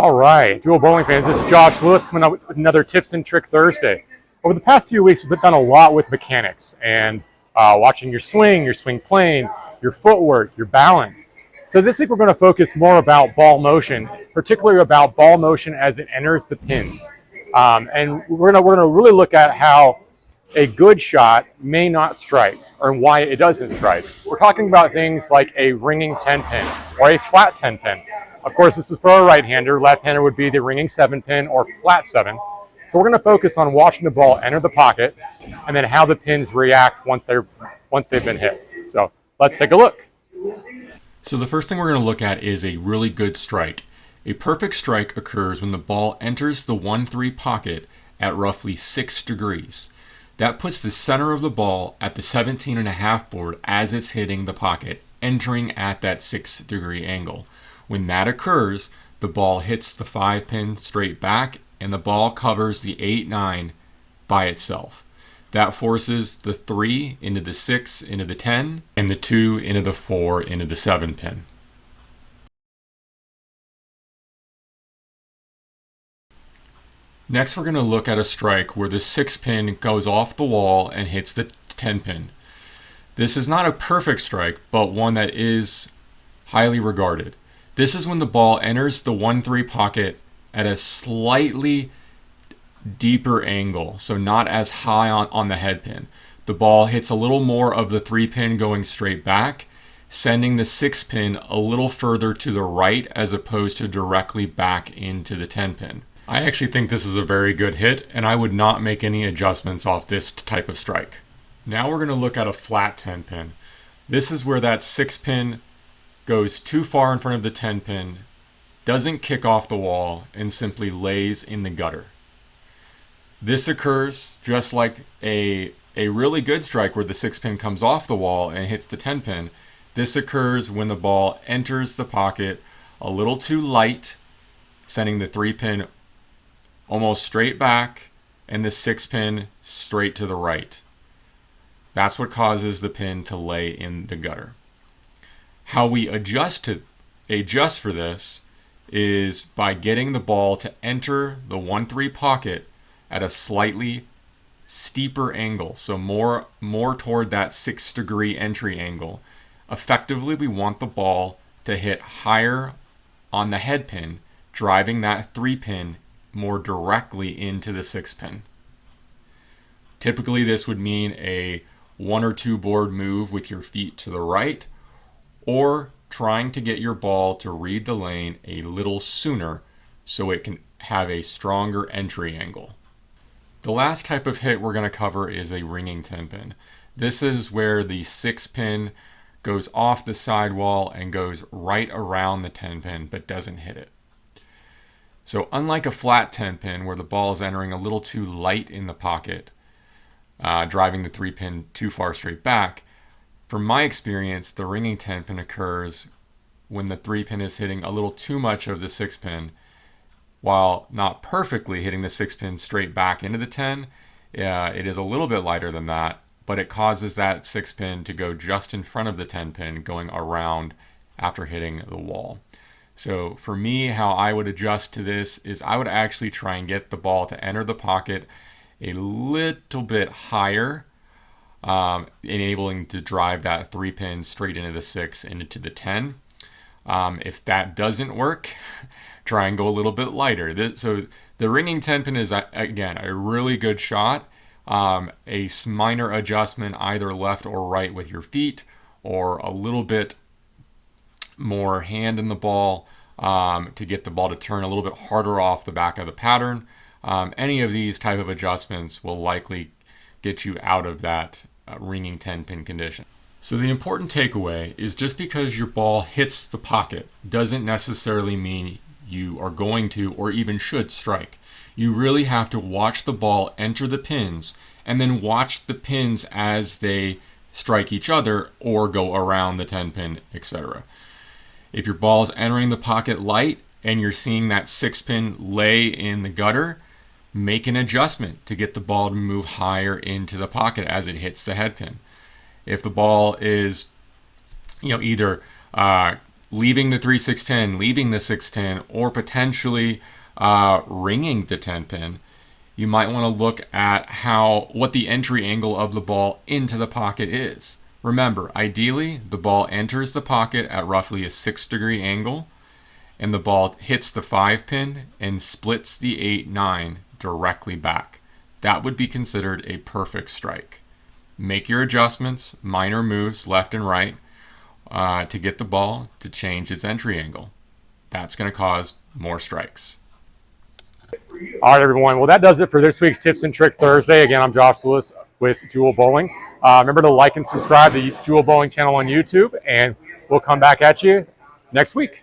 All right, JeWeL bowling fans, this is Josh Lewis coming up with another Tips and Trick Thursday. Over the past few weeks, we've done a lot with mechanics and watching your swing plane, your footwork, your balance. So this week we're going to focus more about ball motion, particularly about ball motion as it enters the pins. And we're going to really look at how a good shot may not strike or why it doesn't strike. We're talking about things like a ringing 10 pin or a flat 10 pin. Of course, this is for a right-hander. Left-hander would be the ringing 7 pin or flat 7. So we're going to focus on watching the ball enter the pocket and then how the pins react once they've been hit. So let's take a look. So the first thing we're going to look at is a really good strike. A perfect strike occurs when the ball enters the 1-3 pocket at roughly 6 degrees. That puts the center of the ball at the 17.5 board as it's hitting the pocket, entering at that 6-degree angle. When that occurs, the ball hits the 5 pin straight back and the ball covers the 8-9 by itself. That forces the 3 into the 6 into the 10 and the 2 into the 4 into the 7 pin. Next, we're going to look at a strike where the 6 pin goes off the wall and hits the 10 pin. This is not a perfect strike, but one that is highly regarded. This is when the ball enters the 1-3 pocket at a slightly deeper angle, so not as high on the head pin. The ball hits a little more of the 3 pin going straight back, sending the 6 pin a little further to the right as opposed to directly back into the 10 pin. I actually think this is a very good hit, and I would not make any adjustments off this type of strike. Now we're going to look at a flat 10 pin. This is where that 6 pin goes too far in front of the 10 pin, doesn't kick off the wall, and simply lays in the gutter. This occurs just like a really good strike where the 6 pin comes off the wall and hits the 10 pin. This occurs when the ball enters the pocket a little too light, sending the 3 pin almost straight back and the 6 pin straight to the right. That's what causes the pin to lay in the gutter. How we adjust for this is by getting the ball to enter the 1-3 pocket at a slightly steeper angle, so more toward that 6-degree entry angle. Effectively, we want the ball to hit higher on the head pin, driving that 3 pin more directly into the 6 pin. Typically, this would mean a 1 or 2 board move with your feet to the right, or trying to get your ball to read the lane a little sooner so it can have a stronger entry angle. The last type of hit we're going to cover is a ringing 10 pin. This is where the 6 pin goes off the sidewall and goes right around the 10 pin but doesn't hit it. So unlike a flat 10 pin where the ball is entering a little too light in the pocket, driving the 3 pin too far straight back, from my experience, the ringing 10 pin occurs when the 3 pin is hitting a little too much of the 6 pin, while not perfectly hitting the 6 pin straight back into the 10. It is a little bit lighter than that, but it causes that 6 pin to go just in front of the 10 pin, going around after hitting the wall. So for me, how I would adjust to this is I would actually try and get the ball to enter the pocket a little bit higher, enabling to drive that 3 pin straight into the 6 and into the 10. If that doesn't work, try and go a little bit lighter. So the ringing 10 pin is, again, a really good shot. A minor adjustment either left or right with your feet, or a little bit more hand in the ball to get the ball to turn a little bit harder off the back of the pattern. Any of these type of adjustments will likely get you out of that ringing 10 pin condition. So the important takeaway is just because your ball hits the pocket doesn't necessarily mean you are going to or even should strike. You really have to watch the ball enter the pins and then watch the pins as they strike each other or go around the 10 pin, etc. If your ball is entering the pocket light and you're seeing that 6 pin lay in the gutter, make an adjustment to get the ball to move higher into the pocket as it hits the head pin. If the ball is, either leaving the 3-6-10, leaving the 6-10, or potentially ringing the 10 pin, you might want to look at what the entry angle of the ball into the pocket is. Remember, ideally, the ball enters the pocket at roughly a 6-degree angle, and the ball hits the 5 pin and splits the 8-9 directly back. That would be considered a perfect strike. Make your adjustments, minor moves left and right, to get the ball to change its entry angle. That's going to cause more strikes. All right, everyone. Well, that does it for this week's Tips and Trick Thursday. Again, I'm Josh Lewis with JeWeL Bowling. Remember to like and subscribe to the JeWeL Bowling channel on YouTube, and we'll come back at you next week.